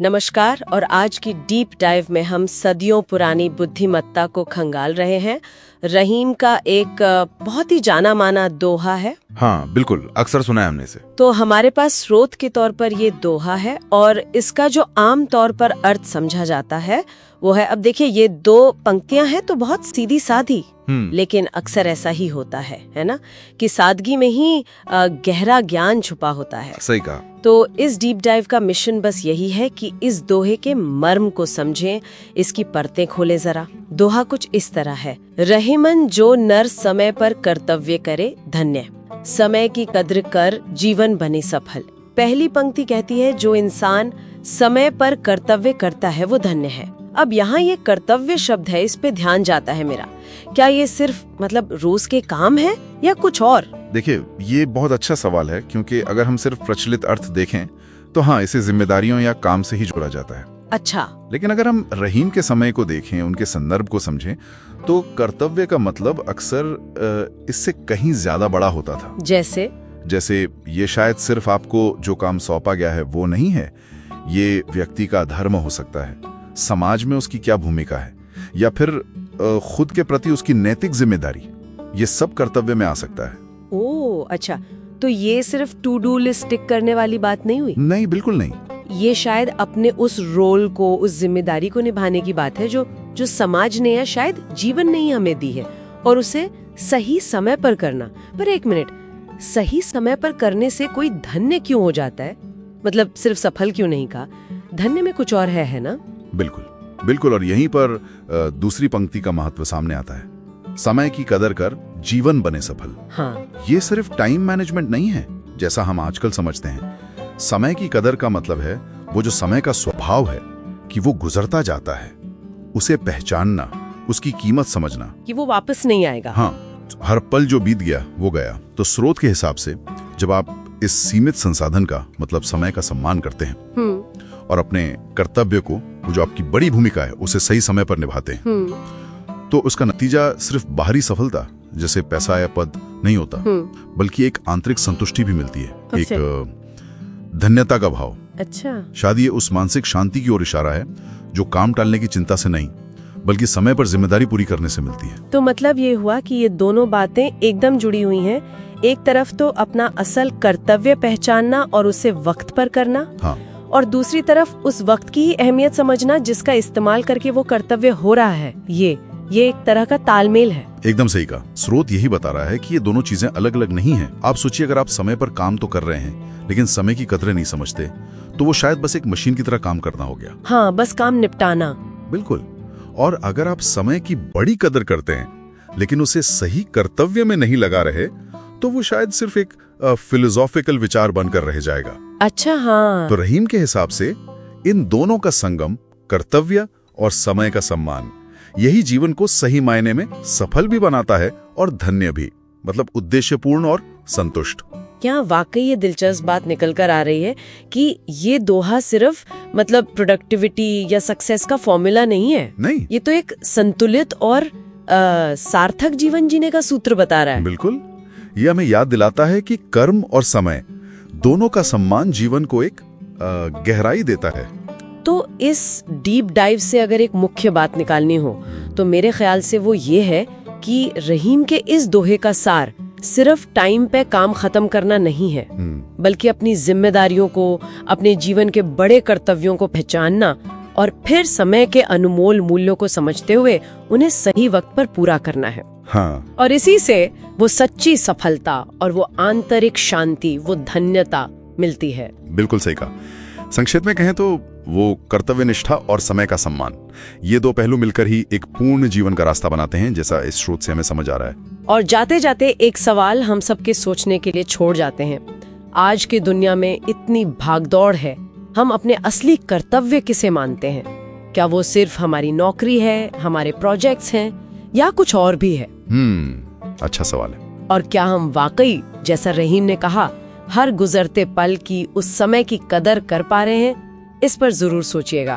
नमस्कार। और आज की डीप डाइव में हम सदियों पुरानी बुद्धिमत्ता को खंगाल रहे हैं। रहीम का एक बहुत ही जाना माना दोहा है। हाँ बिल्कुल, अक्सर सुना है हमने इसे। तो हमारे पास स्रोत के तौर पर ये दोहा है और इसका जो आम तौर पर अर्थ समझा जाता है वो है, अब देखिए ये दो पंक्तियां हैं तो बहुत सीधी सादी, लेकिन अक्सर ऐसा ही होता है ना, कि सादगी में ही गहरा ज्ञान छुपा होता है। सही कहा। तो इस डीप डाइव का मिशन बस यही है कि इस दोहे के मर्म को समझें, इसकी परतें खोले जरा। दोहा कुछ इस तरह है, रहीमन जो नर समय पर कर्तव्य करे धन्य, समय की कद्र कर जीवन बने सफल। पहली पंक्ति कहती है जो इंसान समय पर कर्तव्य करता है वो धन्य है। अब यहाँ ये कर्तव्य शब्द है, इस पे ध्यान जाता है मेरा। क्या ये सिर्फ मतलब रोज के काम है या कुछ और? देखिए ये बहुत अच्छा सवाल है, क्योंकि अगर हम सिर्फ प्रचलित अर्थ देखें तो हाँ, इसे जिम्मेदारियों या काम से ही जोड़ा जाता है। अच्छा। लेकिन अगर हम रहीम के समय को देखें, उनके संदर्भ को समझें, तो कर्तव्य का मतलब अक्सर इससे कहीं ज्यादा बड़ा होता था। जैसे ये शायद सिर्फ आपको जो काम सौंपा गया है वो नहीं है, ये व्यक्ति का धर्म हो सकता है, समाज में उसकी क्या भूमिका है, या फिर खुद के प्रति उसकी नैतिक जिम्मेदारी, ये सब कर्तव्य में आ सकता है। ओह अच्छा, तो ये सिर्फ टू डू लिस्ट टिक करने वाली बात नहीं हुई? नहीं, बिल्कुल नहीं। ये शायद अपने उस रोल को, उस जिम्मेदारी को निभाने की बात है जो समाज ने या शायद जीवन ने ही हमें दी है, और उसे सही समय पर करना। पर एक मिनट, सही समय पर करने से कोई धन्य क्यों हो जाता है? मतलब सिर्फ सफल क्यों नहीं कहा, धन्य में कुछ और है ना? बिल्कुल बिल्कुल। और यहीं पर दूसरी पंक्ति का महत्व सामने आता है, समय की कदर कर जीवन बने सफल। हाँ। ये सिर्फ टाइम मैनेजमेंट नहीं है जैसा हम आजकल समझते हैं। समय की कदर का मतलब है वो जो समय का स्वभाव है कि वो गुजरता जाता है, उसे पहचानना, उसकी कीमत समझना, कि वो वापस नहीं आएगा। हाँ, हर पल जो बीत गया वो गया। तो स्रोत के हिसाब से जब आप इस सीमित संसाधन का मतलब समय का सम्मान करते हैं और अपने कर्तव्य को, वो जो आपकी बड़ी भूमिका है, उसे सही समय पर निभाते हैं, तो उसका नतीजा सिर्फ बाहरी सफलता जैसे पैसा या पद नहीं होता, बल्कि एक आंतरिक संतुष्टि भी मिलती है, एक धन्यता का भाव। अच्छा। शायद ये उस मानसिक शांति की ओर इशारा है जो काम टालने की चिंता से नहीं, बल्कि समय पर जिम्मेदारी पूरी करने से मिलती है। तो मतलब ये हुआ कि ये दोनों बातें एकदम जुड़ी हुई हैं। एक तरफ तो अपना असल कर्तव्य पहचानना और उसे वक्त पर करना, हाँ, और दूसरी तरफ उस वक्त की ही अहमियत समझना जिसका इस्तेमाल करके वो कर्तव्य हो रहा है। ये एक तरह का तालमेल है। एकदम सही कहा। स्रोत यही बता रहा है कि ये दोनों चीजें अलग अलग नहीं हैं। आप सोचिए, अगर आप समय पर काम तो कर रहे हैं लेकिन समय की कदरें नहीं समझते, तो वो शायद बस एक मशीन की तरह काम करना हो गया। हाँ, बस काम निपटाना। बिल्कुल। और अगर आप समय की बड़ी कदर करते हैं लेकिन उसे सही कर्तव्य में नहीं लगा रहे, तो वो शायद सिर्फ एक फिलोसॉफिकल विचार बनकर रह जाएगा। अच्छा हाँ। तो रहीम के हिसाब से इन दोनों का संगम, कर्तव्य और समय का सम्मान, यही जीवन को सही मायने में सफल भी बनाता है और धन्य भी, मतलब उद्देश्यपूर्ण और संतुष्ट। क्या वाकई ये दिलचस्प बात निकल कर आ रही है कि ये दोहा सिर्फ मतलब प्रोडक्टिविटी या सक्सेस का फॉर्मूला नहीं है। नहीं, ये तो एक संतुलित और सार्थक जीवन जीने का सूत्र बता रहा है। बिल्कुल। ये हमें याद दिलाता है कि कर्म और समय दोनों का सम्मान जीवन को एक गहराई देता है। तो इस डीप डाइव से अगर एक मुख्य बात निकालनी हो तो मेरे ख्याल से वो ये है कि रहीम के इस दोहे का सार सिर्फ टाइम पे काम खत्म करना नहीं है, बल्कि अपनी जिम्मेदारियों को, अपने जीवन के बड़े कर्तव्यों को पहचानना और फिर समय के अनमोल मूल्यों को समझते हुए उन्हें सही वक्त पर पूरा करना है। हाँ। और इसी से वो सच्ची सफलता और वो आंतरिक शांति, वो धन्यता मिलती है। बिल्कुल सही कहा। संक्षेप में कहें तो वो कर्तव्य निष्ठा और समय का सम्मान, ये दो पहलू मिलकर ही एक पूर्ण जीवन का रास्ता बनाते हैं, जैसा इस स्रोत से हमें समझ आ रहा है। और जाते जाते एक सवाल हम सबके सोचने के लिए छोड़ जाते हैं। आज की दुनिया में इतनी भागदौड़ है, हम अपने असली कर्तव्य किसे मानते हैं? क्या वो सिर्फ हमारी नौकरी है, हमारे प्रोजेक्ट्स हैं, या कुछ और भी है? अच्छा सवाल है। और क्या हम वाकई, जैसा रहीम ने कहा, हर गुजरते पल की, उस समय की कदर कर पा रहे हैं? इस पर जरूर सोचिएगा।